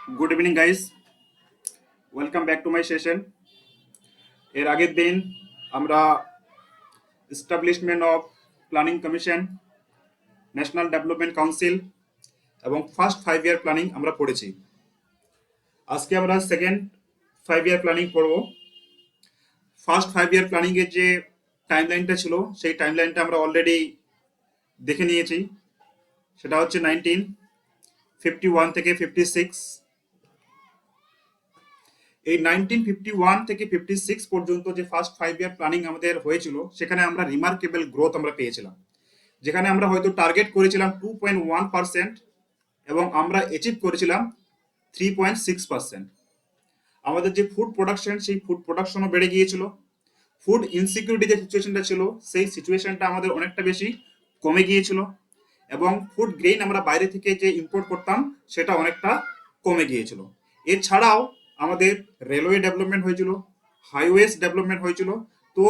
Good evening, guys. Welcome back to my session. এর আগের দিন আমরা establishment of planning commission, national development council এবং ফার্স্ট 5 ইয়ার planning আমরা পড়েছি। আজকে আমরা সেকেন্ড 5 ইয়ার প্ল্যানিং পড়ব। ফার্স্ট 5 ইয়ার প্ল্যানিং এর যে টাইমলাইনটা ছিল সেই টাইমলাইনটা আমরা অলরেডি দেখে নিয়েছি। সেটা হচ্ছে 1951 থেকে 56। এই 1951 থেকে 56 পর্যন্ত যে ফার্স্ট 5 ইয়ার প্ল্যানিং আমাদের হয়েছিল সেখানে আমরা রিমার্কেবল গ্রোথ আমরা পেয়েছিলাম, যেখানে আমরা হয়তো টার্গেট করেছিলাম 2.1% এবং আমরা অ্যাচিভ করেছিলাম 3.6%। আমাদের যে ফুড প্রোডাকশন সেই ফুড প্রোডাকশনও বেড়ে গিয়েছিল। ফুড ইনসিকিউরিটি যে সিচুয়েশনটা ছিল সেই সিচুয়েশনটা আমাদের অনেকটা বেশি কমে গিয়েছিল এবং ফুড গ্রেইন আমরা বাইরে থেকে যে ইম্পোর্ট করতাম সেটা অনেকটা কমে গিয়েছিল। এছাড়াও আমাদের রেলওয়ে ডেভেলপমেন্ট হয়েছিল, হাইওয়েজ ডেভেলপমেন্ট হয়েছিল। তো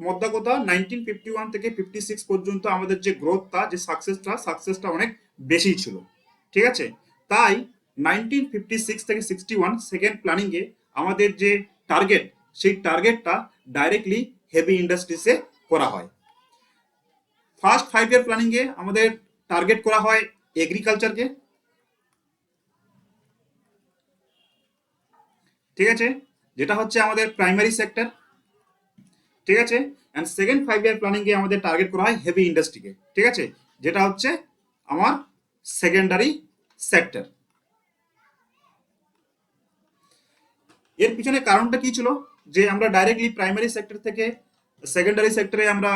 মোদ্দা কথা 1951 থেকে 56 পর্যন্ত আমাদের যে গ্রোথটা, যে সাকসেসটা অনেক বেশি ছিল। ঠিক আছে, তাই 1956 থেকে 61 সেকেন্ড প্ল্যানিং এ আমাদের যে টার্গেট সেই টার্গেটটা ডাইরেক্টলি হেভি ইন্ডাস্ট্রিজে করা হয়। ফার্স্ট 5 ইয়ার প্ল্যানিং এ আমাদের টার্গেট করা হয় এগ্রিকালচারকে। ঠিক আছে, যেটা হচ্ছে আমাদের প্রাইমারি সেক্টর। ঠিক আছে, এন্ড সেকেন্ড 5 ইয়ার প্ল্যানিং এ আমাদের টার্গেট করা হয় হেভি ইন্ডাস্ট্রিকে। ঠিক আছে, যেটা হচ্ছে আমার সেকেন্ডারি সেক্টর। এর পিছনে কারণটা কি ছিল যে আমরা ডাইরেক্টলি প্রাইমারি সেক্টর থেকে সেকেন্ডারি সেক্টরে আমরা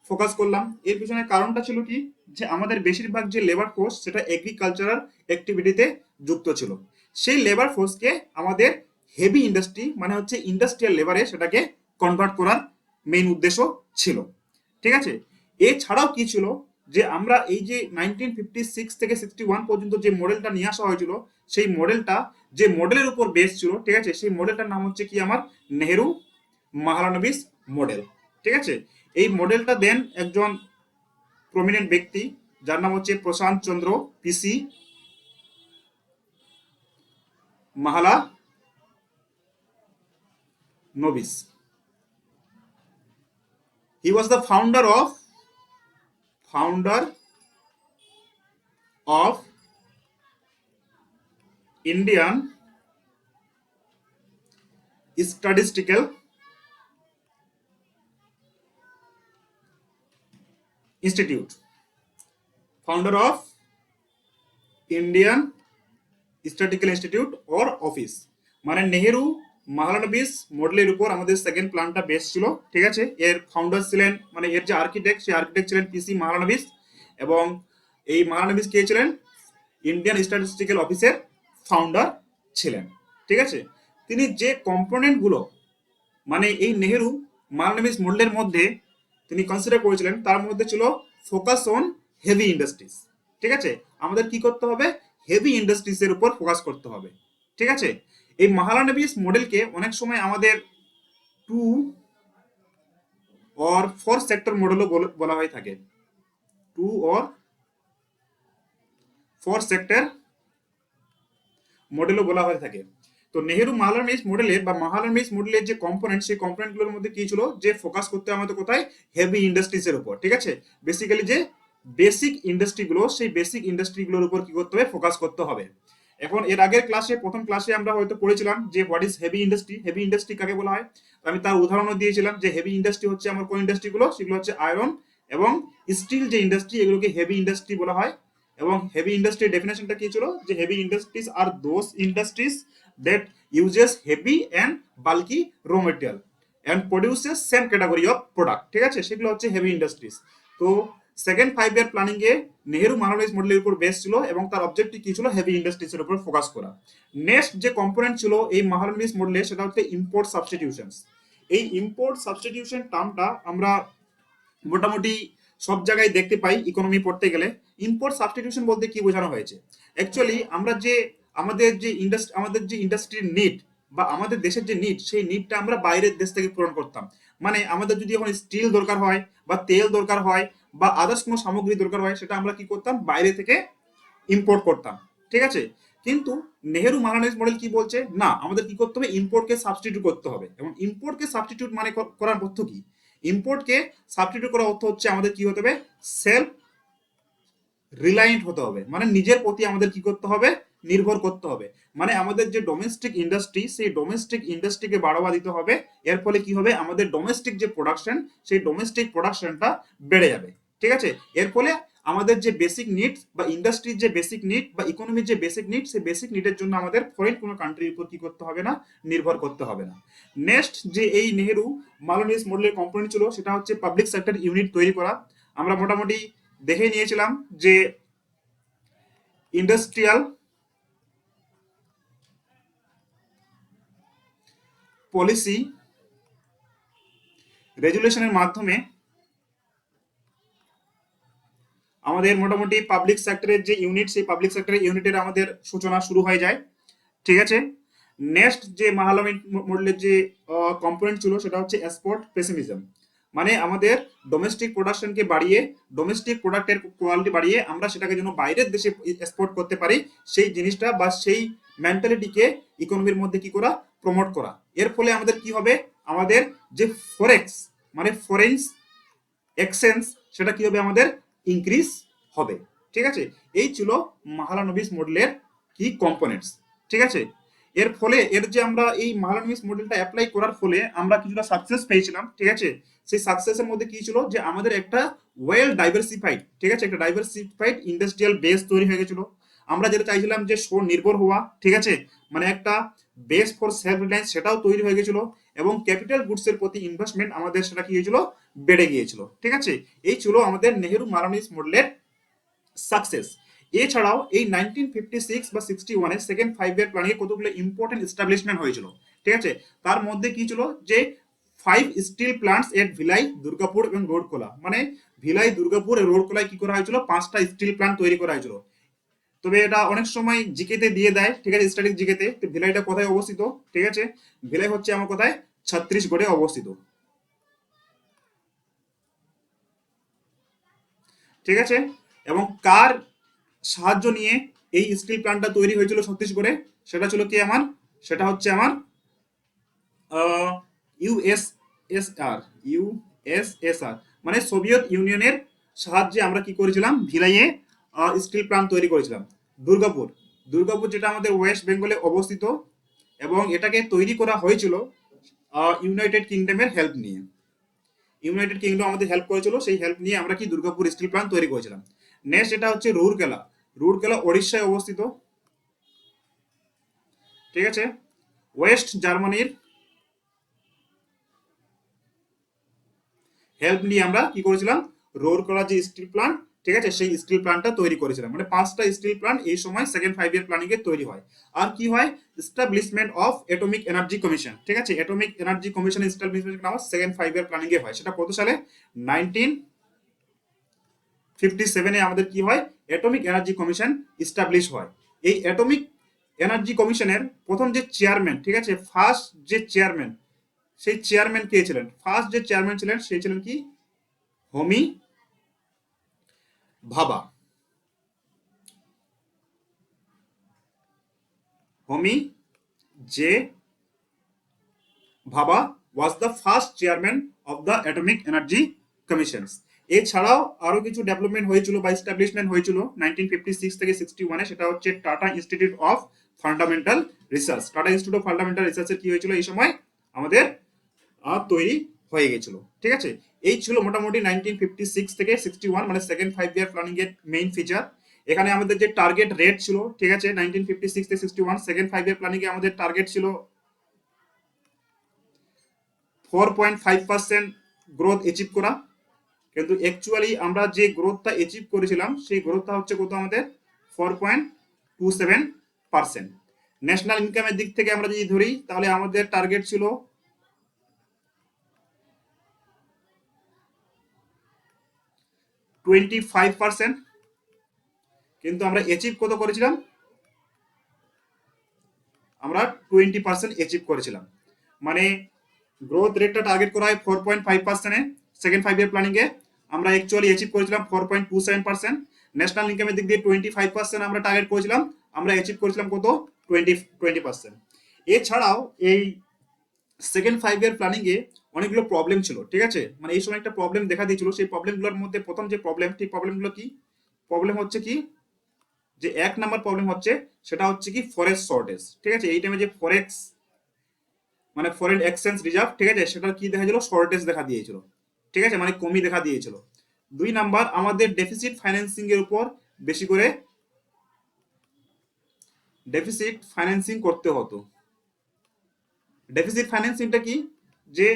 ফোকাস করলাম? এর পিছনে কারণটা ছিল কি, যে আমাদের বেশিরভাগ যে লেবার ফোর্স সেটা এগ্রিকালচারাল অ্যাক্টিভিটিতে যুক্ত ছিল। সেই লেবার ফোর্সকে আমাদের হেভি ইন্ডাস্ট্রি মানে হচ্ছে ইন্ডাস্ট্রিয়াল লেবারে সেটাকে কনভার্ট করার মেইন উদ্দেশ্য ছিল। ঠিক আছে, এছাড়াও কি ছিল যে আমরা এই যে 1956 থেকে 61 পর্যন্ত যে মডেলটা নিয়ে আসা হয়েছিল সেই মডেলটা যে মডেলের উপর বেস ছিল, ঠিক আছে, সেই মডেলটার নাম হচ্ছে কি আমার নেহেরু মাহালানবিস মডেল। ঠিক আছে, এই মডেলটা দেন একজন প্রমিনেন্ট ব্যক্তি যার নাম হচ্ছে Prasanta Chandra PC Mahalanobis. He was the founder of Indian statistical institute, founder of Indian statistical institute or office. মানে নেহেরু মাহালানবিস মডেলের উপর আমাদের সেকেন্ড প্ল্যানটা বেস ছিল। ঠিক আছে, এর ফাউন্ডার ছিলেন, মানে এর যে আর্কিটেক্ট সেই আর্কিটেক্ট ছিলেন পিসি মাহালানবিস, এবং এই মাহালানবিস কে ছিলেন ইন্ডিয়ান স্ট্যাটিস্টিক্যাল অফিসের ফাউন্ডার ছিলেন। ঠিক আছে, তিনি যে কম্পোনেন্টগুলো মানে এই নেহেরু মাহালানবিস মডেলের মধ্যে তিনি কনসিডার করেছিলেন তার মধ্যে ছিল ফোকাস অন হেভি ইন্ডাস্ট্রিজ। ঠিক আছে, আমাদের কি করতে হবে, হেভি ইন্ডাস্ট্রিজ এর উপর ফোকাস করতে হবে। ঠিক আছে, এই মাহালানবিস মডেলকে অনেক সময় আমাদের 2 or 4 সেক্টর মডেলও বলা হয়ে থাকে। 2 or 4 সেক্টর মডেলও বলা হয়ে থাকে। তো নেহেরু মাহালানবিস মডেলের বা মাহালানবিস মডেলের যে কম্পোনেন্ট সেই কম্পোনেন্টগুলোর মধ্যে কি ছিল, যে ফোকাস করতে আমাদের কোথায়, হেভি ইন্ডাস্ট্রিজ এর উপর। ঠিক আছে, বেসিক্যালি যে বেসিক ইন্ডাস্ট্রিগুলো সেই বেসিক ইন্ডাস্ট্রিগুলোর উপর কি করতে হবে, ফোকাস করতে হবে। এখন এর আগের ক্লাসে, প্রথম ক্লাসে আমরা হয়তো পড়েছিলাম যে what is heavy industry, heavy industry কাকে বলা হয়। আমি তার উদাহরণও দিয়েছিলাম যে হেভি ইন্ডাস্ট্রি হচ্ছে আমার কোন ইন্ডাস্ট্রিগুলো, সেগুলো হচ্ছে আয়রন এবং স্টিল যে ইন্ডাস্ট্রি, এগুলোকে হেভি ইন্ডাস্ট্রি বলা হয়। এবং হেভি ইন্ডাস্ট্রির ডেফিনেশনটা কি ছিল, যে হেভি ইন্ডাস্ট্রিজ আর those industries that uses heavy and bulky raw material and produces same category of product। ঠিক আছে, সেগুলো হচ্ছে হেভি ইন্ডাস্ট্রিজ। তো সেকেন্ড 5 ইয়ার প্ল্যানিং এ নেহেরু মাহালানবিস মডেলের উপর বেস ছিল এবং তার অবজেক্টিভ কি ছিল, হেভি ইন্ডাস্ট্রিজ এর উপর ফোকাস করা। নেক্সট যে কম্পোনেন্ট ছিল এই মাহালানবিস মডেলে সেটা হচ্ছে ইম্পোর্ট সাবস্টিটিউশনস। এই ইম্পোর্ট সাবস্টিটিউশন টার্মটা আমরা মোটামুটি সব জায়গায় দেখতে পাই ইকোনমি পড়তে গেলে। ইম্পোর্ট সাবস্টিটিউশন বলতে কি বোঝানো হয়েছে, অ্যাকচুয়ালি আমরা যে আমাদের যে ইন্ডাস্ট্রির নিড বা আমাদের দেশের যে নিড সেই নিডটা আমরা বাইরের দেশ থেকে পূরণ করতাম। মানে আমাদের যদি এখন স্টিল দরকার হয় বা তেল দরকার হয় বা আদার্স কোনো সামগ্রী দরকার হয় সেটা আমরা কি করতাম, বাইরে থেকে ইম্পোর্ট করতাম। ঠিক আছে, কিন্তু নেহেরু মালানিস মডেল কি বলছে, না আমাদের কি করতে হবে, ইম্পোর্টকে সাবস্টিটিউট করতে হবে। এবং ইম্পোর্টকে সাবস্টিটিউট মানে করার অর্থ কি, ইম্পোর্টকে সাবস্টিটিউট করার অর্থ হচ্ছে আমাদের কি হতে হবে, সেলফ রিলায়েন্ট হতে হবে, মানে নিজের প্রতি আমাদের কি করতে হবে, নির্ভর করতে হবে। মানে আমাদের যে ডোমেস্টিক ইন্ডাস্ট্রি, সেই ডোমেস্টিক ইন্ডাস্ট্রিকে বাড়াবা দিতে হবে। এর ফলে কি হবে, আমাদের ডোমেস্টিক যে প্রোডাকশন, সেই ডোমেস্টিক প্রোডাকশনটা বেড়ে যাবে। ঠিক আছে, এর ফলে আমাদের যে বেসিক নিডস বা ইন্ডাস্ট্রির যে বেসিক নিড বা ইকোনমির যে বেসিক নিড, সেই বেসিক নিডের জন্য আমাদের ফরেন কোনো কান্ট্রির উপর কি করতে হবে না, নির্ভর করতে হবে না। নেক্সট যে এই নেহেরু মালানিস মডেলের কম্পোনেন্ট ছিল, সেটা হচ্ছে পাবলিক সেক্টর ইউনিট তৈরি করা। আমরা মোটামুটি দেখে নিয়েছিলাম যে ইন্ডাস্ট্রিয়াল পলিসি রেজুলেশনের মাধ্যমে আমাদের মোটামুটি পাবলিক সেক্টরের যে ইউনিট, সেই পাবলিক সেক্টরের ইউনিটের আমাদের সূচনা শুরু হয়ে যায়। ঠিক আছে, নেক্সট যে মাহালমিন মডেলের যে কম্পোনেন্ট ছিল, সেটা হচ্ছে এক্সপোর্ট পেসিমিজম। মানে আমাদের ডোমেস্টিক প্রোডাকশনকে বাড়িয়ে, ডোমেস্টিক প্রোডাক্টের কোয়ালিটি বাড়িয়ে আমরা সেটাকে যেন বাইরের দেশে এক্সপোর্ট করতে পারি, সেই জিনিসটা বা সেই মেন্টালিটিকে ইকোনমির মধ্যে কি করা, প্রমোট করা। এর ফলে আমাদের কি হবে, আমাদের যে ফরেক্স মানে ফরেন এক্সচেঞ্জ, সেটা কি হবে, আমাদের ইনক্রিজ হবে। ঠিক আছে, এই ছিল মাহালানবিস মডেলের কি কম্পোনেন্টস। ঠিক আছে, এর ফলে এর যে আমরা এই মাহালানবিস মডেলটা অ্যাপ্লাই করার ফলে আমরা কিছুটা সাকসেস পেয়েছিলাম। ঠিক আছে, সেই সাকসেসের মধ্যে কি ছিল, যে আমাদের একটা ওয়েল ডাইভার্সিফাইড, ঠিক আছে, একটা ডাইভার্সিফাইড ইন্ডাস্ট্রিয়াল বেস তৈরি হয়ে গেছিল। আমরা যেটা চাইছিলাম যে স্বনির্ভর হওয়া, ঠিক আছে, মানে একটা বেস ফর সেলফ রিলায়েন্স, সেটাও তৈরি হয়ে গেছিল। এবং ক্যাপিটাল গুডস এর প্রতি ইনভেস্টমেন্ট আমাদের সেটা কি হয়েছিল, বেড়ে গিয়েছিল। ঠিক আছে, এই ছিল আমাদের নেহেরু মালানিস মডেলের সাকসেস। এছাড়াও এই 1956 বা 61-এর সেকেন্ড 5 ইয়ার প্ল্যানে কতগুলো ইম্পর্টেন্ট এস্টাবলিশমেন্ট হয়েছিল। ঠিক আছে, তার মধ্যে কি ছিল, যে 5 স্টিল প্ল্যান্টস এট ভিলাই, দুর্গাপুর এবং রোডকোলা। মানে ভিলাই, দুর্গাপুর এবং রোডকোলায় কি করা হয়েছিল, 5টা স্টিল প্ল্যান্ট তৈরি করা হয়েছিল। তবে এটা অনেক সময় জিকেতে দিয়ে দেয়, ঠিক আছে, স্ট্যাটিক জিকেতে। তো ভিলাইটা কোথায় অবস্থিত, ঠিক আছে, ভিলাই হচ্ছে আমার কোথায়, ছত্তিশগড়ে অবস্থিত। ঠিক আছে, এবং কার সাহায্য নিয়ে এই স্টিল প্ল্যান্টটা তৈরি হয়েছিল ছত্তিশগড়ে, সেটা ছিল কি আমার, সেটা হচ্ছে আমার ইউএসএসআর, ইউএসএসআর, মানে সোভিয়েত ইউনিয়নের সাহায্যে আমরা কি করেছিলাম, ভিলাইয়ে স্টিল প্ল্যান্ট তৈরি করেছিলাম। দুর্গাপুর, দুর্গাপুর যেটা আমাদের ওয়েস্ট বেঙ্গলে অবস্থিত, এবং এটাকে তৈরি করা হয়েছিল ইউনাইটেড কিংডমের হেল্প নিয়ে। ইউনাইটেড কিংডম আমাদের হেল্প করেছিল, সেই হেল্প নিয়ে আমরা কি দুর্গাপুর স্টিল প্ল্যান্ট তৈরি করেছিলাম। নেক্সট এটা হচ্ছে রুরকেলা, রুরকেলা ওড়িশায় অবস্থিত। ঠিক আছে, ওয়েস্ট জার্মানির হেল্প নিয়ে আমরা কি করেছিলাম, রুরকেলা যে স্টিল প্ল্যান্ট, ঠিক আছে, সেই স্টিল প্ল্যান্টটা তৈরি করেছিলাম। মানে 5টা স্টিল প্ল্যান্ট এই সময় সেকেন্ড 5 ইয়ার প্ল্যানিং এ তৈরি হয়। আর কি হয়, establishment of atomic energy commission. ঠিক আছে, অ্যাটমিক এনার্জি কমিশন এস্টাবলিশমেন্ট আমার সেকেন্ড 5 ইয়ার প্ল্যানিং এ হয়। সেটা কত সালে, 1957-এ আমাদের কি হয়, অ্যাটমিক এনার্জি কমিশন ইস্টাবলিশ হয়। এই অ্যাটমিক এনার্জি কমিশনের প্রথম যে চেয়ারম্যান, ঠিক আছে, ফার্স্ট যে চেয়ারম্যান, সেই চেয়ারম্যান কে ছিলেন, ফার্স্ট যে চেয়ারম্যান ছিলেন সেই ছিলেন কি, হোমি ভাবা। হোমি জে ভাবা was the first chairman of the atomic energy commission. এছাড়াও আরো কিছু ডেভেলপমেন্ট হয়েছিল বা এস্টাবলিশমেন্ট হয়েছিল 1956 থেকে 61-এ, সেটা হচ্ছে tata institute of fundamental research. Tata institute of fundamental রিসার্চের কি হয়েছিল, এই সময় আমাদের তৈরি হয়ে গেছিল। ঠিক আছে, এই ছিল মোটামুটি 1956 থেকে 61, মানে সেকেন্ড 5 ইয়ার প্ল্যানিং এর মেইন ফিচার। এখানে আমাদের যে টার্গেট রেট ছিল, ঠিক আছে, 1956 থেকে 61 সেকেন্ড 5 ইয়ার প্ল্যানিং এ আমাদের টার্গেট ছিল 4.5% গ্রোথ অ্যাচিভ করা। কিন্তু অ্যাকচুয়ালি আমরা যে গ্রোথটা অ্যাচিভ করেছিলাম, সেই গ্রোথটা হচ্ছে কত, আমাদের 4.27%। ন্যাশনাল ইনকামের দিক থেকে আমরা যদি ধরি, তাহলে আমাদের টার্গেট ছিল 25%, কিন্তু আমরা অ্যাচিভ কত করেছিলাম, আমরা 20% অ্যাচিভ করেছিলাম। মানে গ্রোথ রেটটা টার্গেট করা হয় 4.5%-এ সেকেন্ড 5 ইয়ার প্ল্যানিং এ, আমরা অ্যাকচুয়ালি অ্যাচিভ করেছিলাম 4.27%। ন্যাশনাল ইনকামের দিক দিয়ে 25% আমরা টার্গেট করেছিলাম, আমরা অ্যাচিভ করেছিলাম কত 20%। এছাড়াও এই সেকেন্ড 5 ইয়ার প্ল্যানিং এ অনেকগুলো প্রবলেম ছিল, ঠিক আছে, মানে এই সময় একটা প্রবলেম দেখা দিয়েছিল। সেই প্রবলেমগুলোর মধ্যে প্রথম যে প্রবলেম, ঠিক প্রবলেমগুলো কি, প্রবলেম হচ্ছে কি, যে 1 নাম্বার প্রবলেম হচ্ছে সেটা হচ্ছে কি ফরেক্স শর্টেজ, ঠিক আছে। এই টাইমে যে ফরেক্স মানে ফরেন এক্সচেঞ্জ রিজার্ভ, ঠিক আছে, সেটা কি দেখা দিয়েছিল, শর্টেজ দেখা দিয়েছিল, ঠিক আছে, মানে কমই দেখা দিয়েছিল। 2 নাম্বার, আমাদের ডেফিসিট ফাইন্যান্সিং এর উপর বেশি করে ডেফিসিট ফাইন্যান্সিং করতে হতো। ডেফিসিট ফাইন্যান্সিংটা কি, যে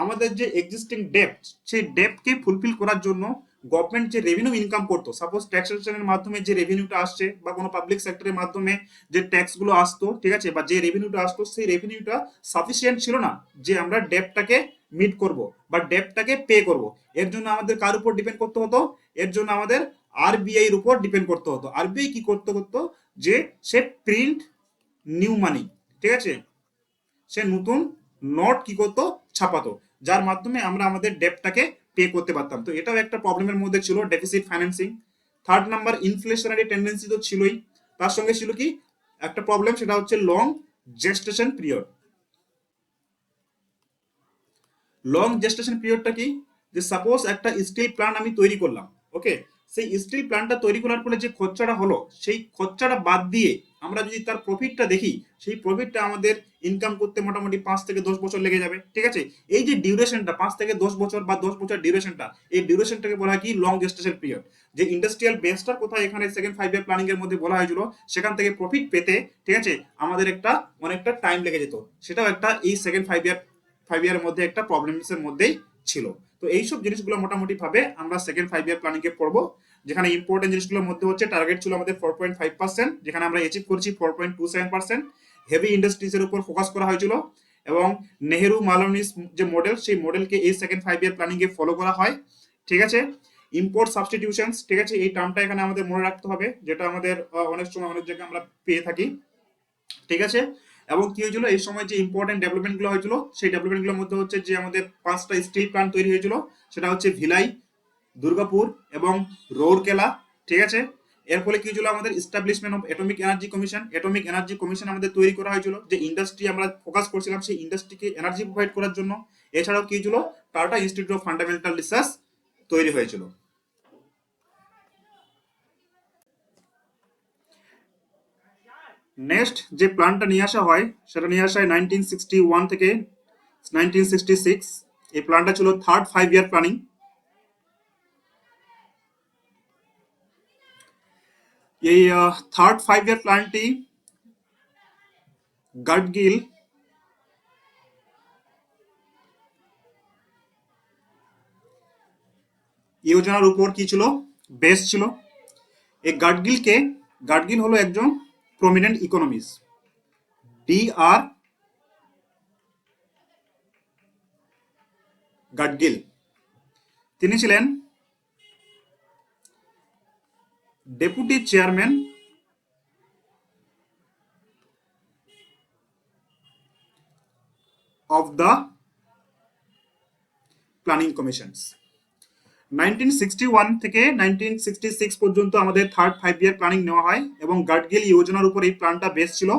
আমাদের যে এক্সিস্টিং ডেপ্ট, সেই ডেপ্টকে ফুলফিল করার জন্য গভর্নমেন্ট যে রেভিনিউ ইনকাম করতো, সাপোজ ট্যাক্সেশনের মাধ্যমে যে রেভিনিউটা আসছে বা কোনো পাবলিক সেক্টরের মাধ্যমে যে ট্যাক্স গুলো আসতো, ঠিক আছে, বা যে রেভিনিউটা আসতো, সেই রেভিনিউটা সাফিসিয়েন্ট ছিল না যে আমরা ডেপ্টটাকে মিট করব বা ডেপ্টটাকে পে করব। এর জন্য আমাদের কার উপর ডিপেন্ড করতে হতো, এর জন্য আমাদের আরবিআই এর উপর ডিপেন্ড করতে হতো। আরবিআই কি করতে হতো, যে সে প্রিন্ট নিউ মানি, ঠিক আছে, সে নতুন নোট কি করতো, ছাপাতো, যার মাধ্যমে আমরা আমাদের ডেপ্টটাকে পে করতে পারতাম। তো এটাও একটা প্রবলেমের মধ্যে ছিল, deficit financing. 3 number, inflationary tendency তো ছিলই, তার সঙ্গে ছিল কি একটা প্রবলেম, সেটা হচ্ছে long gestation period. Long gestation পিরিয়ডটা কি, যে সাপোজ একটা স্টিল প্ল্যান্ট আমি তৈরি করলাম, ওকে, সেই স্টিল প্ল্যান্টটা তৈরি করার পরে যে খরচাটা হলো, সেই খরচাটা বাদ দিয়ে আমরা যদি তার প্রফিটটা দেখি, সেই প্রফিটটা আমাদের ইনকাম করতে মোটামুটি 5 থেকে 10 বছর লেগে যাবে, ঠিক আছে। এই যে ডিউরেশনটা 5 থেকে 10 বছর বা 10 বছর ডিউরেশনটা, এই ডিউরেশনটাকে বলা হয় কি লং জেস্টেশন পিরিয়ড। যে ইন্ডাস্ট্রিয়াল বেসটার কথা এখানে সেকেন্ড 5 ইয়ার প্ল্যানিং এর মধ্যে বলা হয়েছিল, সেখান থেকে প্রফিট পেতে, ঠিক আছে, আমাদের একটা অনেকটা টাইম লেগে যেত। সেটাও একটা এই সেকেন্ড 5 ইয়ারের মধ্যে একটা প্রবলেমস এর মধ্যেই ছিল। তো এইসব জিনিসগুলো মোটামুটি ভাবে আমরা সেকেন্ড 5 ইয়ার প্ল্যানিং এ পড়বো। যেখানে ইম্পর্টেন্ট জিনিসগুলোর মধ্যে হচ্ছে টার্গেট ছিল আমাদের 4.5%, যেখানে আমরা অ্যাচিভ করেছি 4.27%। হেভি ইন্ডাস্ট্রিজ এর উপর ফোকাস করা হয়েছিল, এবং নেহেরু মালনিস যে মডেল, সেই মডেলকে এই second 5 year planning a follow করা হয়, ঠিক আছে। ইম্পোর্ট সাবস্টিটিউশনস, ঠিক আছে, এই টার্মটা এখানে আমাদের মনে রাখতে হবে, যেটা আমাদের অনেক সময় অনেক জায়গায় আমরা পেয়ে থাকি, ঠিক আছে। এবং কি হয়েছিল এই সময় যে ইম্পর্টেন্ট ডেভেলপমেন্ট গুলো হয়েছিল, সেই ডেভেলপমেন্ট গুলোর মধ্যে হচ্ছে যে আমাদের 5টা স্টিল প্ল্যান্ট তৈরি হয়েছিল, সেটা হচ্ছে ভিলাই, দুর্গাপুর এবং রৌরকেলা, ঠিক আছে। এর ফলে কি হয়েছিল, আমাদের establishment of atomic energy commission, atomic energy commission আমাদের তৈরি করা হয়েছিল, যে ইন্ডাস্ট্রি আমরা ফোকাস করছিলাম সেই ইন্ডাস্ট্রিকে এনার্জি প্রোভাইড করার জন্য। এছাড়াও কি হয়েছিল, tata institute of fundamental research তৈরি হয়েছিল। নেক্সট যে প্ল্যানটা নিয়ে আসা হয়, সেটা নিয়ে আসা হয় 1961 থেকে 1966। এই প্ল্যানটা ছিল থার্ড 5 ইয়ার প্ল্যানিং। এই থার্ড 5 ইয়ার প্ল্যানটি গাডগিল যোজনার উপর কি ছিল, বেস ছিল। এই গাডগিল হলো একজন প্রমিনেন্ট ইকোনমিস্ট, D.R. গাডগিল। তিনি ছিলেন deputy chairman of the planning commissions. 1961 থেকে 1966 পর্যন্ত আমাদের থার্ড 5 ইয়ার প্ল্যানিং নেওয়া হয়, এবং গাডগিল যোজনার উপর এই প্ল্যানটা বেস ছিল।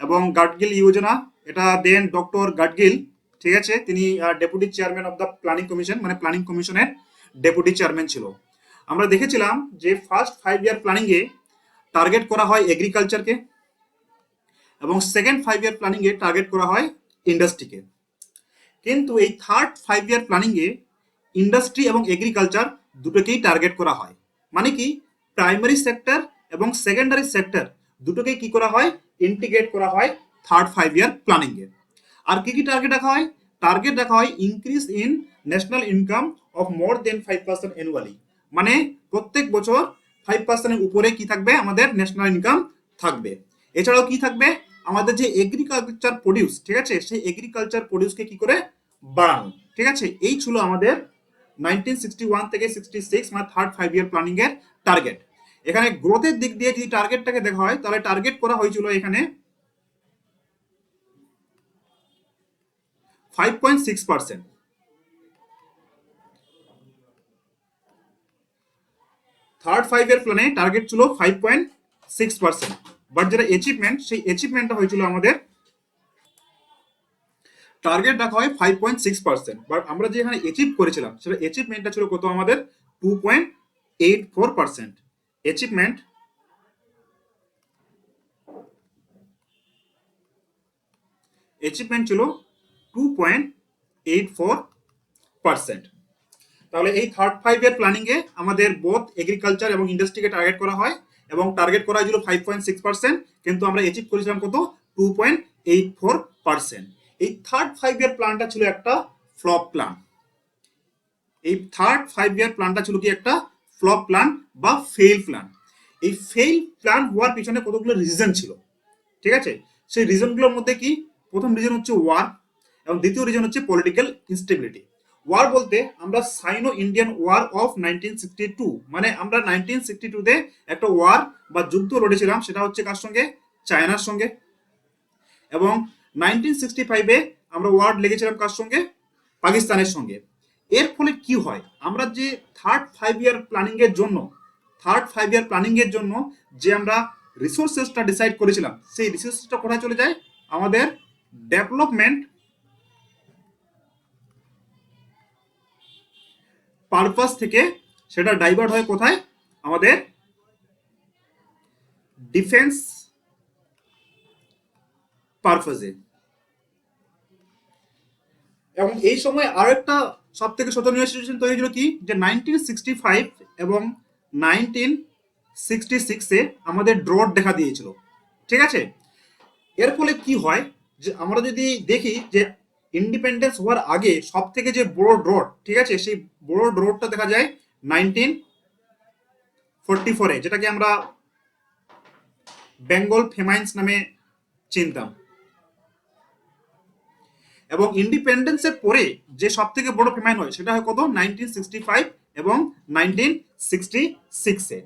এবং গাডগিল যোজনা, এটা দেন ডক্টর গাডগিল, ঠিক আছে, তিনি deputy chairman of the planning commission, মানে প্ল্যানিং কমিশনের ডেপুটি চেয়ারম্যান ছিল। আমরা দেখেছিলাম যে first 5 year planning a target করা হয় এগ্রিকালচারকে, এবং second 5 year planning a target করা হয় ইন্ডাস্ট্রিকে। কিন্তু এই থার্ড 5 ইয়ার প্ল্যানিং এ ইন্ডাস্ট্রি এবং এগ্রিকালচার দুটোকেই টার্গেট করা হয়। মানে কি, প্রাইমারি সেক্টর এবং সেকেন্ডারি সেক্টর দুটোকেই কি করা হয়, ইন্টিগ্রেট করা হয় থার্ড 5 ইয়ার প্ল্যানিং এ। আর কি কি টার্গেট রাখা হয়, টার্গেট রাখা হয় increase in national income of more than 5% annually, মানে প্রত্যেক বছর 5%-এর উপরে কি থাকবে, আমাদের ন্যাশনাল ইনকাম থাকবে। এছাড়াও কি থাকবে, আমাদের যে এগ্রিকালচার প্রডিউস, ঠিক আছে, সেই এগ্রিকালচার প্রডিউসকে কি করে বাড়ানো, ঠিক আছে। এই ছিল আমাদের 1961 থেকে 66 মানে থার্ড 5 ইয়ার প্ল্যানিং এর টার্গেট। এখানে গ্রোথের দিক দিয়ে যদি টার্গেটটাকে দেখা হয়, তাহলে টার্গেট করা হয়েছিল এখানে 5.6%। থার্ড 5 ইয়ার প্ল্যানে টার্গেট ছিল 5.6%। বাট যেটা অ্যাচিভমেন্ট, সেই অ্যাচিভমেন্টটা হয়েছিল আমাদের, টার্গেট রাখা হয় 5.6%, বাট আমরা যে এখানে অ্যাচিভ করেছিলাম সেটা অ্যাচিভমেন্টটা ছিল কত আমাদের 2.84%। অ্যাচিভমেন্ট অ্যাচিভমেন্ট ছিল 2.84%। তাহলে এই থার্ড 5 ইয়ার প্ল্যানিং এ আমাদের বোথ এগ্রিকালচার এবং ইন্ডাস্ট্রিকে টার্গেট করা হয়, এবং টার্গেট করা হয়েছিল 5.6%, কিন্তু আমরা অ্যাচিভ করেছিলাম কত 2.84%। এই থার্ড 5 ইয়ার প্ল্যানটা ছিল একটা ফ্লপ প্ল্যান। এই থার্ড 5 ইয়ার প্ল্যানটা ছিল কি একটা ফ্লপ প্ল্যান বা ফেল প্ল্যান। এই ফেল প্ল্যান হওয়ার পিছনে কতগুলো রিজন ছিল, ঠিক আছে? সেই রিজনগুলোর মধ্যে কি, প্রথম রিজন হচ্ছে ওয়ার, এবং দ্বিতীয় রিজন হচ্ছে পলিটিক্যাল ইনস্টেবিলিটি। ওয়ার বলতে আমরা সাইনো ইন্ডিয়ান ওয়ার অফ 1962, মানে আমরা 1962-তে একটা ওয়ার বা যুদ্ধ লড়েছিলাম, সেটা হচ্ছে কার সঙ্গে, চায়নার সঙ্গে। এবং 1965-এ আমরা ওয়ার লেগেছিলাম কার সঙ্গে, পাকিস্তানের সঙ্গে। এর ফলে কি হয়, আমরা যে থার্ড 5 ইয়ার প্ল্যানিং এর জন্য, যে আমরা রিসোর্সেসটা ডিসাইড করেছিলাম, সেই রিসোর্সেসটা কোথায় চলে যায়, আমাদের ডেভেলপমেন্ট পারপাস থেকে সেটা ডাইভার্ট হয় কোথায়, আমাদের ডিফেন্স পারপাসে। এবং এই সময় আরেকটা সব থেকে শোচনীয় সিচুয়েশন তৈরি হয়েছিল কি, যে 1965 এবং 1966-এ আমাদের ড্রট দেখা দিয়েছিল, ঠিক আছে? এর ফলে কি হয়, যে আমরা যদি দেখি যে ইন্ডিপেন্ডেন্স হওয়ার আগে সব থেকে যে বড় ড্রট, ঠিক আছে, সেই বড় ড্রটটা দেখা যায় 1944-এ, যেটাকে আমরা বেঙ্গল ফেমাইন্স নামে চিনতাম। এবং ইন্ডিপেন্ডেন্সের পরে যে সব থেকে বড় ফেমাইন হয় সেটা হয় কত, 1965 এবং 1966-এ।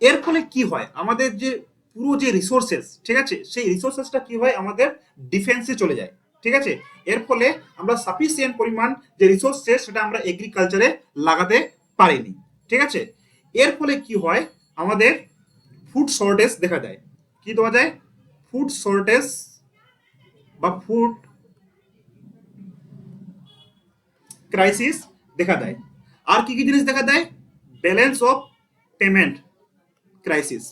এর ফলে কি হয়, আমাদের যে পুরো যে রিসোর্সেস, ঠিক আছে, সেই রিসোর্সেসটা কি হয়, আমাদের ডিফেন্সে চলে যায়, ঠিক আছে? এর ফলে আমরা সাফিসিয়েন্ট পরিমাণ যে রিসোর্সেস সেটা আমরা এগ্রিকালচারে লাগাতে পারিনি, ঠিক আছে? এর ফলে কি হয়, আমাদের ফুড শর্টেজ দেখা দেয়। কি দেওয়া যায়, ফুড শর্টেজ বা ফুড ক্রাইসিস দেখা দেয়। আর কি কি জিনিস দেখা দেয়, balance of payment crisis.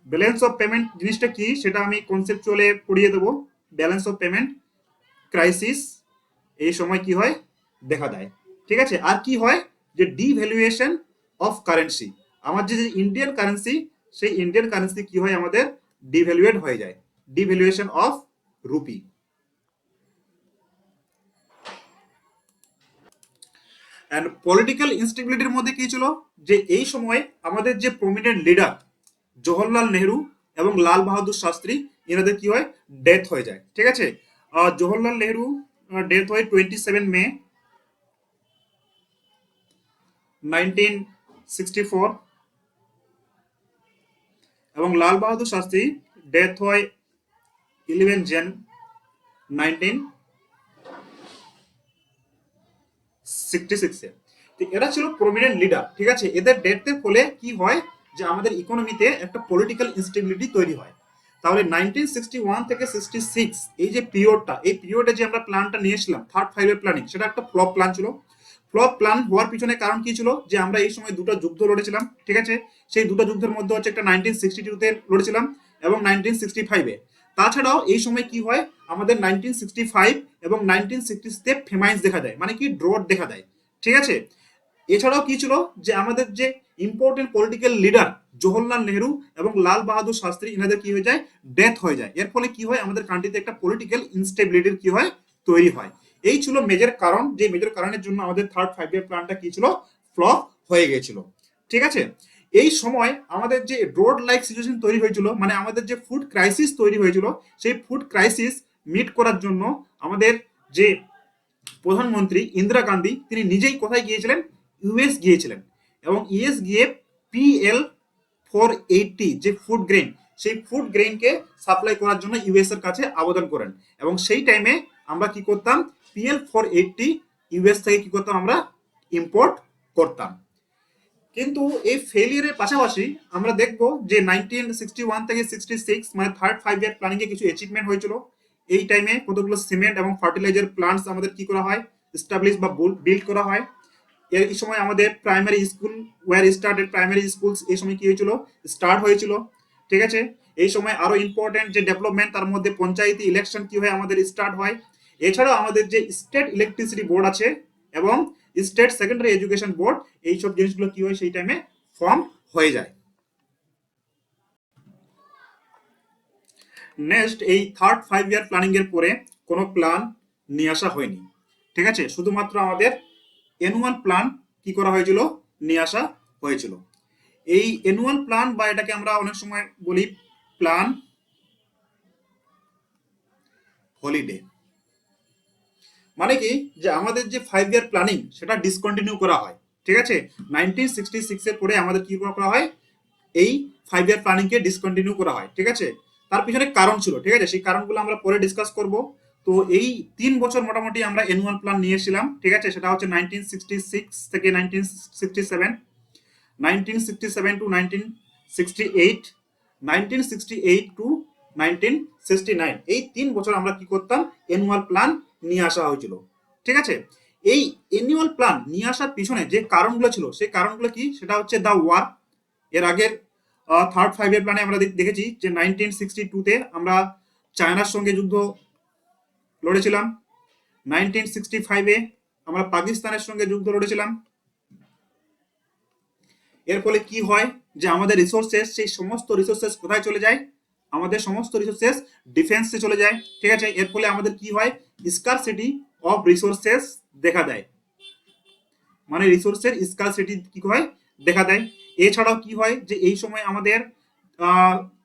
Balance of payment জিনিসটা কি সেটা আমি কনসেপচুয়ালে পড়িয়ে দেবো। ব্যালেন্স অফ পেমেন্ট ক্রাইসিস এই সময় কি হয়, দেখা দেয়, ঠিক আছে? আর কি হয়, যে ডিভ্যালুয়েশন অফ কারেন্সি, আমার যে ইন্ডিয়ান কারেন্সি, সেই ইন্ডিয়ান কারেন্সি কি হয়, আমাদের ডিভ্যালুয়েট হয়ে যায়, devaluation of rupee. And political ইনস্টেবিলিটির মধ্যে কি ছিল, যে এই সময় আমাদের যে প্রমিনেন্ট লিডার জওহরলাল নেহরু এবং লাল বাহাদুর শাস্ত্রী, এনাদের কি হয়, ডেথ হয়ে যায়, ঠিক আছে? জওহরলাল নেহরু ডেথ হয় 27 মে 1964, এবং লাল বাহাদুর শাস্ত্রী ডেথ হয় 11 জন 1966-এ। তো এরা ছিল প্রমিনেন্ট লিডার, ঠিক আছে? এদের ডেথের ফলে কি হয়, যে আমাদের ইকোনমিতে একটা পলিটিক্যাল ইনস্টেবিলিটি তৈরি হয়। তাহলে 1961 থেকে 66 এই যে পিরিয়ডটা, এই পিরিয়ডে যে আমরা প্ল্যানটা নিয়েছিলাম থার্ড 5 ইয়ার প্ল্যানিং, সেটা একটা ফ্লপ প্ল্যান ছিল। ফ্লপ প্ল্যান হওয়ার পিছনে কারণ কি ছিল, যে আমরা এই সময় দুটো যুদ্ধ লড়েছিলাম, ঠিক আছে? সেই দুটো যুদ্ধের মধ্যে হচ্ছে একটা 1962-তে লড়েছিলাম এবং 1965-এ। তাছাড়াও এই সময় কি হয়, আমাদের 1965 এবং 1960-তে ফেমাইন্স দেখা দেয়, মানে কি ড্রট দেখা দেয়, ঠিক আছে? এছাড়াও কি ছিল, যে আমাদের যে important political leader Jawaharlal Nehru এবং লাল বাহাদুর শাস্ত্রী, এনাদের কি হয়ে যায়, ডেথ হয়ে যায়। এর ফলে কি হয়, আমাদের কান্ট্রিতে একটা পলিটিক্যাল ইনস্টেবিলিটির কি হয়, তৈরি হয়। এই ছিল মেজর কারণ, যে মেজর কারণের জন্য আমাদের থার্ড 5 ইয়ার প্ল্যানটা কি ছিল, ফ্লপ হয়ে গেছিল, ঠিক আছে? এই সময় আমাদের যে রোড লাইক সিচুয়েশন তৈরি হয়েছিল, মানে আমাদের যে ফুড ক্রাইসিস তৈরি হয়েছিল, সেই ফুড ক্রাইসিস মিট করার জন্য আমাদের যে প্রধানমন্ত্রী ইন্দিরা গান্ধী, তিনি নিজেই কোথায় গিয়েছিলেন, ইউএস গিয়েছিলেন। এবং ইউএস গিয়ে PL480 যে ফুড গ্রেন, সেই ফুড গ্রেনকে সাপ্লাই করার জন্য ইউএস এর কাছে আবেদন করেন। এবং সেই টাইমে আমরা কি করতাম, PL480 ইউএস থেকে কি করতাম, আমরা ইম্পোর্ট করতাম। কিন্তু এই ফেলিয়ারের পাশাপাশি আমরা দেখব যে 1961 থেকে 66 মানে থার্ড 5 ইয়ার প্ল্যানিং এ কিছু অ্যাচিভমেন্ট হয়েছিল। এই টাইমে কতগুলো সিমেন্ট এবং ফার্টিলাইজার প্ল্যান্টস আমাদের কি করা হয়, এস্টাবলিশ বা বিল্ড করা হয়। এই সময় আমাদের primary school were started, primary schools এই সময় কি হয়েছিল, স্টার্ট হয়েছিল। ঠিক আছে, এই সময় আরো ইম্পর্টেন্ট যে ডেভেলপমেন্ট, তার মধ্যে পঞ্চায়েতি ইলেকশন কি হয় আমাদের স্টার্ট হয়। এছাড়াও আমাদের যে স্টেট ইলেকট্রিসিটি বোর্ড আছে এবং স্টেট সেকেন্ডারি এডুকেশন বোর্ড, এইসব জিনিসগুলো কি হয় সেই টাইমে ফর্ম হয়ে যায়। নেক্সট, এই থার্ড 5 ইয়ার প্ল্যানিং এর পরে কোনো প্ল্যান নিয়ে আসা হয়নি। ঠিক আছে, শুধুমাত্র আমাদের অ্যানুয়াল প্ল্যান কি করা হয়েছিল, নিয়ে আসা হয়েছিল। এই অ্যানুয়াল প্ল্যান বা এটাকে আমরা অনেক সময় বলি প্ল্যান হলিডে, মানে কি যে আমাদের যে 5 ইয়ার প্ল্যানিং সেটা ডিসকন্টিনিউ করা হয়। ঠিক আছে, 1966 এর পরে আমাদের কি করা হয়, এই 5 ইয়ার প্ল্যানিং কে ডিসকন্টিনিউ করা হয়। ঠিক আছে, তার পিছনে কারণ ছিল। ঠিক আছে, সেই কারণগুলো আমরা পরে ডিসকাস করব। তো এই 3 বছর মোটামুটি আমরা অ্যানুয়াল প্ল্যান নিয়ে এসেছিলাম। ঠিক আছে, সেটা হচ্ছে 1966 থেকে 1967, 1967 টু 1968, 1968 টু 1969, এই 3 বছর আমরা কি করতাম, অ্যানুয়াল প্ল্যান নিয়ে আসা হয়েছিল। ঠিক আছে, এই অ্যানুয়াল প্ল্যান নিয়ে আসার পিছনে যে কারণগুলো ছিল সেই কারণগুলো কি, সেটা হচ্ছে দ্য ওয়ার। এর আগের থার্ড 5 ইয়ার প্ল্যানে আমরা দেখেছি যে 1962-তে আমরা চায়নার সঙ্গে যুদ্ধ লড়েছিলাম, 1965-এ আমরা পাকিস্তানের সঙ্গে যুদ্ধ লড়েছিলাম। এর ফলে কি হয় যে আমাদের রিসোর্সেস, সেই সমস্ত রিসোর্সেস কোথায় চলে যায়, আমাদের সমস্ত রিসোর্সেস ডিফেন্সে চলে যায়। ঠিক আছে, এর ফলে আমাদের কি হয়, স্কারসিটি অফ রিসোর্সেস দেখা দেয়, মানে রিসোর্সের স্কারসিটি কি হয়, দেখা দেয়। এছাড়াও কি হয় যে এই সময় আমাদের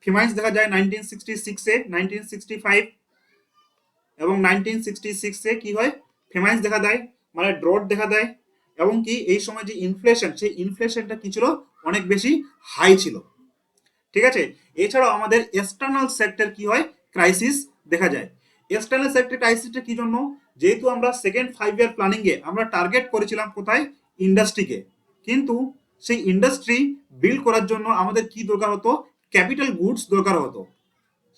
ফেমাইন্স দেখা যায় 1966-এ, 1965 এবং 1966-এ কি হয়, ফেমাইন্স দেখা দেয়, মানে ড্রট দেখা দেয়। এবং কি এই সময় যে ইনফ্লেশন, সেই ইনফ্লেশনটা কি ছিল, অনেক বেশি হাই ছিল। ঠিক আছে, এছাড়াও আমাদের এক্সটার্নাল সেক্টর কি হয়, ক্রাইসিস দেখা যায়। এক্সটার্নাল সেক্টর ক্রাইসিসটা কি জন্য, যেহেতু আমরা সেকেন্ড 5 ইয়ার প্ল্যানিং এ আমরা টার্গেট করেছিলাম কোথায়, ইন্ডাস্ট্রিকে, কিন্তু সেই ইন্ডাস্ট্রি বিল্ড করার জন্য আমাদের কি দরকার হতো, ক্যাপিটাল গুডস দরকার হতো।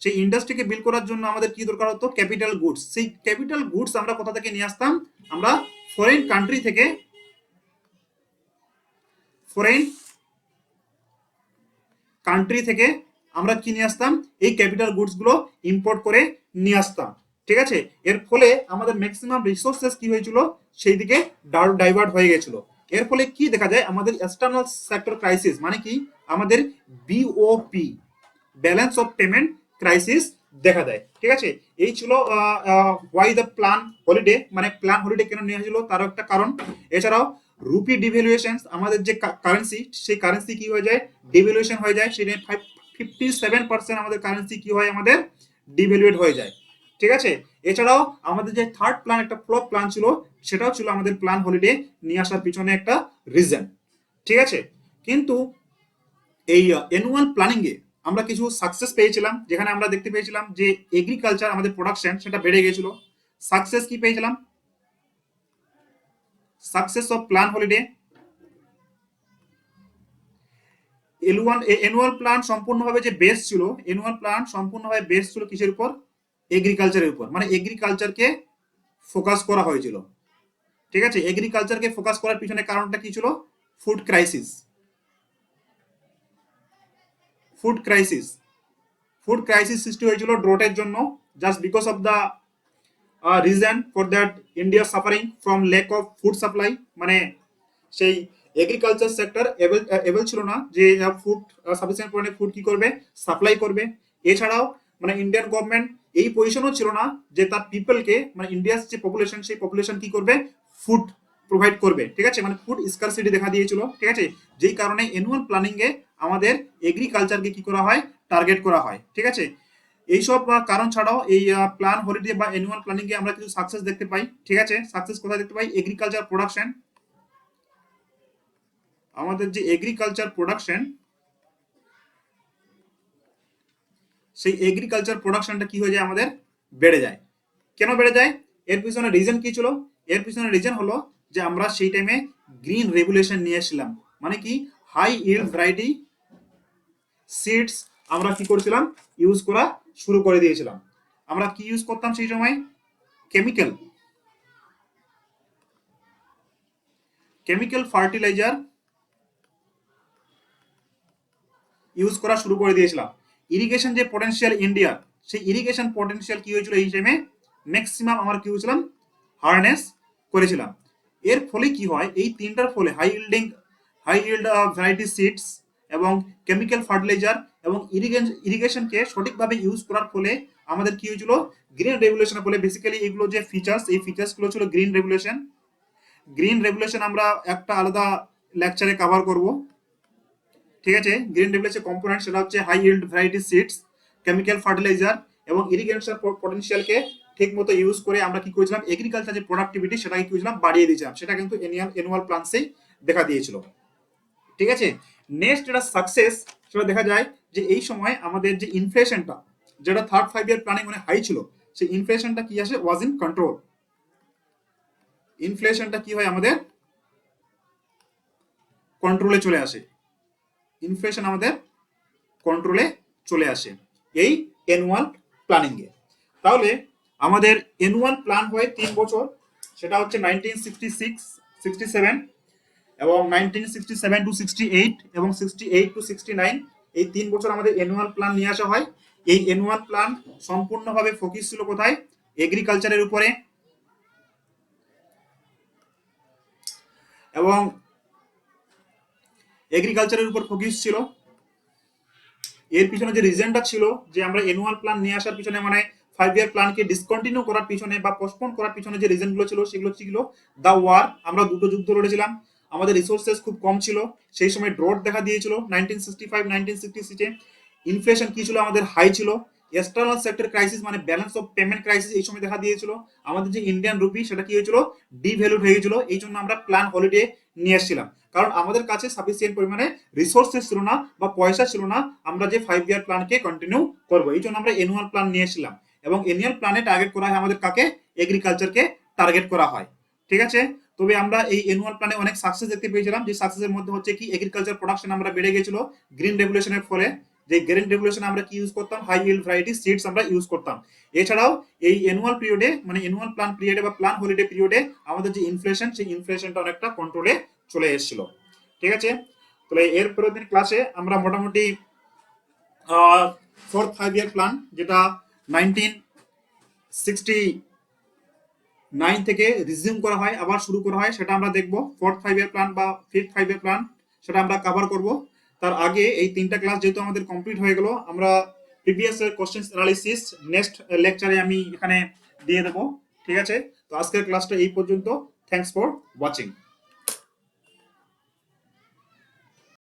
সেই ইন্ডাস্ট্রিকে বিল্ড করার জন্য আমাদের কি দরকার হতো, ক্যাপিটাল গুডস। সেই ক্যাপিটাল গুডস আমরা কোথা থেকে নিয়ে আসতাম, আমরা ফরেন কান্ট্রি থেকে, ফরেন কান্ট্রি থেকে আমরা কি নিয়ে আসতাম, এই ক্যাপিটাল গুডস গুলো ইম্পোর্ট করে নিয়ে আসতাম। ঠিক আছে, এর ফলে আমাদের ম্যাক্সিমাম রিসোর্সেস কি হয়েছিল, সেই দিকে ডাইভার্ট হয়ে গেছিল। এর ফলে কি দেখা যায়, আমাদের এক্সটার্নাল সেক্টর ক্রাইসিস, মানে কি আমাদের BOP, balance of payment crisis দেখা দেয়। ঠিক আছে, এই ছিল ওয়াই দ্য প্ল্যান হলিডে, মানে প্ল্যান হলিডে কেন নেওয়া হয়েছিল তারও একটা কারণ। এছাড়াও রুপি ডিভ্যালুয়েশন, আমাদের যে কারেন্সি, সেই কারেন্সি কি হয়ে যায়, ডিভ্যালুয়েশন হয়ে যায়। সেটা 57% আমাদের কারেন্সি কি হয়, আমাদের ডিভ্যালুয়েট হয়ে যায়। ঠিক আছে, এছাড়াও আমাদের যে থার্ড প্ল্যান, একটা ফ্লপ প্ল্যান ছিল, সেটাও ছিল আমাদের প্ল্যান হলিডে নিয়ে আসার পিছনে একটা রিজন। ঠিক আছে, কিন্তু এই অ্যানুয়াল প্ল্যানিং এ আমরা কিছু সাকসেস পেয়েছিলাম, যেখানে আমরা দেখতে পেয়েছিলাম যে এগ্রিকালচার আমাদের প্রোডাকশন সেটা বেড়ে গেছিল। সাকসেস কি পেয়েছিলাম, success of plan holiday. Annual plan সম্পূর্ণভাবে যে বেস ছিল, অ্যানুয়াল প্ল্যান সম্পূর্ণভাবে বেস ছিল কিসের উপর, এগ্রিকালচারের উপর, মানে এগ্রিকালচারকে ফোকাস করা হয়েছিল। ঠিক আছে, এগ্রিকালচারকে ফোকাস করার পিছনে কারণটা কি ছিল, food crisis. Food crisis, food crisis সৃষ্টি হয়েছিল ড্রটের জন্য, just because of the reason for that India suffering from lack of food supply, মানে সেই এগ্রিকালচার সেক্টর এবেল ছিল না যে ফুড সাফিসিয়েন্ট পরিমাণে ফুড কি করবে, সাপ্লাই করবে। এছাড়াও মানে ইন্ডিয়ান গভর্নমেন্ট এই পজিশনও ছিল না যে তার পিপলকে, মানে ইন্ডিয়ার যে পপুলেশন, সেই পপুলেশন কি করবে, ফুড প্রোভাইড করবে। ঠিক আছে, মানে ফুড স্কারসিটি দেখা দিয়েছিল। ঠিক আছে, যেই কারণে অ্যানুয়াল প্ল্যানিং এ আমাদের এগ্রিকালচারকে কি করা হয়, টার্গেট করা হয়। ঠিক আছে, এইসব কারণ ছাড়াও এই প্ল্যান হলিডে বা অ্যানুয়াল প্ল্যানিং এ আমরা কিছু সাকসেস দেখতে পাই। ঠিক আছে, সাকসেস কোথায় দেখতে পাই, এগ্রিকালচার প্রোডাকশন। আমাদের যে এগ্রিকালচার প্রোডাকশন, সেই এগ্রিকালচার প্রোডাকশনটা কি হয়ে যায়, আমাদের বেড়ে যায়। কেন বেড়ে যায়, এর পিছনে রিজন কি ছিল, এর পিছনে রিজন হলো যে আমরা সেই টাইমে গ্রিন রেগুলেশন নিয়ে এসেছিলাম, মানে কি হাই ইল্ড ভ্যারাইটি সিডস আমরা কি করেছিলাম, ইউজ করা শুরু করে দিয়েছিলাম। আমরা কি ইউজ করতাম সেই সময়, কেমিক্যাল ফার্টিলাইজার ইউজ করা শুরু করে দিয়েছিলাম। ইরিগেশন যে পটেনশিয়াল ইন্ডিয়া, সেই ইরিগেশন পটেনশিয়াল কি হয়েছিল এই টাইমে, ম্যাক্সিমাম আমরা কি হয়েছিলাম, হারনেস করেছিলাম। এর ফলে কি হয়, এই তিনটার ফলে হাই ইল্ড ভ্যারাইটি সিডস এবং কেমিক্যাল ফার্টিলাইজার এবং ইরিগেশনকে সঠিকভাবে ইউজ করার ফলে আমাদের কি হয়েছিল, গ্রিন রেভলিউশনের ফলে বেসিক্যালি এগুলো যে ফিচার্স, এই ফিচার্সগুলো ছিল গ্রিন রেভলিউশন। গ্রিন রেভলিউশন আমরা একটা আলাদা লেকচারে কভার করব, ঠিক আছে। গ্রিন রেভলিউশন কম্পোনেন্ট সেটা হচ্ছে high yield variety seeds, chemical fertilizer এবং ইরিগেশন পটেনশিয়ালকে ঠিক মতো ইউজ করে আমরা কি করেছিলাম, এগ্রিকালচার যে প্রোডাক্টিভিটি সেটাকে কি করেছিলাম, বাড়িয়ে দিয়েছিলাম। সেটা কিন্তু অ্যানুয়াল প্ল্যানসেই দেখা দিয়েছিল, ঠিক আছে। নেক্সট যেটা সাকসেস, সেটা দেখা যায় যে এই সময় আমাদের যে ইনফ্লেশনটা, যেটা থার্ড 5 ইয়ার প্ল্যানিং মানে হাই ছিল, সেই ইনফ্লেশনটা কি আসে, ওয়াজ ইন কন্ট্রোল। ইনফ্লেশনটা কি হয়, আমাদের কন্ট্রোলে চলে আসে। ইনফ্লেশন আমাদের কন্ট্রোলে চলে আসে এই অ্যানুয়াল প্ল্যানিং এ। তাহলে আমাদের অ্যানুয়াল প্ল্যান হয় 3 বছর, সেটা হচ্ছে 1966 67 এবং 1967 টু 68 এবং 68 টু 69, এই 3 বছর আমাদের অ্যানুয়াল প্ল্যান নিয়ে আসা হয়। এই অ্যানুয়াল প্ল্যান সম্পূর্ণভাবে ফোকাস ছিল কোথায়, এগ্রিকালচারের উপরে। এবং এগ্রিকালচারের উপর ফোকাস ছিল। এর পিছনে যে রিজনটা ছিল যে আমরা অ্যানুয়াল প্ল্যান নিয়ে আসার পিছনে, মানে 5 ইয়ার প্ল্যানকে ডিসকন্টিনিউ করার পিছনে বা পোস্টপোন করার পিছনে যে রিজনগুলো ছিল, সেগুলো ছিল দা ওয়ার। আমরা দুটো যুদ্ধ লড়েছিলাম, আমাদের রিসোর্সেস খুব কম ছিল, সেই সময় ড্রট দেখা দিয়েছিল 1965 1966-এ। ইনফ্লেশন কি ছিল, আমাদের হাই ছিল। এক্সটার্নাল সেক্টর ক্রাইসিস মানে ব্যালেন্স অফ পেমেন্ট ক্রাইসিস এই সময় দেখা দিয়েছিল। আমাদের যে ইন্ডিয়ান রুপি সেটা কি হয়েছিল, ডিভ্যালুড হয়ে গেছিল। এই জন্য আমরা প্ল্যান হলিডে নিয়ে এসেছিলাম, কারণ আমাদের কাছে সাফিসিয়েন্ট পরিমাণে রিসোর্সেস ছিল না বা পয়সা ছিল না আমরা যে 5 ইয়ার প্ল্যানকে কন্টিনিউ করবো। এই জন্য আমরা অ্যানুয়াল প্ল্যান নিয়ে এসেছিলাম। এবং অ্যানুয়াল প্ল্যানে টার্গেট করা হয় আমাদের কাকে, এগ্রিকালচারকে টার্গেট করা হয়, ঠিক আছে। তবে আমরা এই অ্যানুয়াল প্ল্যানে অনেক সাকসেস দেখতে পেয়েছিলাম, যে সাকসেসের মধ্যে হচ্ছে কি, এগ্রিকালচার প্রোডাকশন আমরা বেড়ে গেছিল গ্রিন রেভলিউশনের ফলে। যে গ্রিন রেভলিউশন আমরা কি ইউজ করতাম, হাই ইল্ড ভ্যারাইটি সিডস আমরা ইউজ করতাম। এছাড়াও এই অ্যানুয়াল পিরিয়ডে, মানে অ্যানুয়াল প্ল্যান পিরিয়ডে বা প্ল্যান হলিডে পিরিয়ডে আমাদের যে ইনফ্লেশন, সেই ইনফ্লেশনটা অনেকটা কন্ট্রোলে চলে এসেছিল, ঠিক আছে। তাহলে এর পরের দিন ক্লাসে আমরা মোটামুটি 4th 5 ইয়ার প্ল্যান, যেটা 1969 থেকে রিজিউম করা হয়, আবার শুরু করা হয়, সেটা আমরা দেখব। 4th 5 ইয়ার প্ল্যান বা 5th 5 ইয়ার প্ল্যান, সেটা আমরা কভার করব। তার আগে এই 3টা ক্লাস যেহেতু আমাদের কমপ্লিট হয়ে গেল, আমরা প্রিভিয়াস কোশ্চেন্স অ্যানালিসিস নেক্সট লেকচারে আমি এখানে দিয়ে দেবো, ঠিক আছে। তো আজকের ক্লাসটা এই পর্যন্ত। Thanks for watching.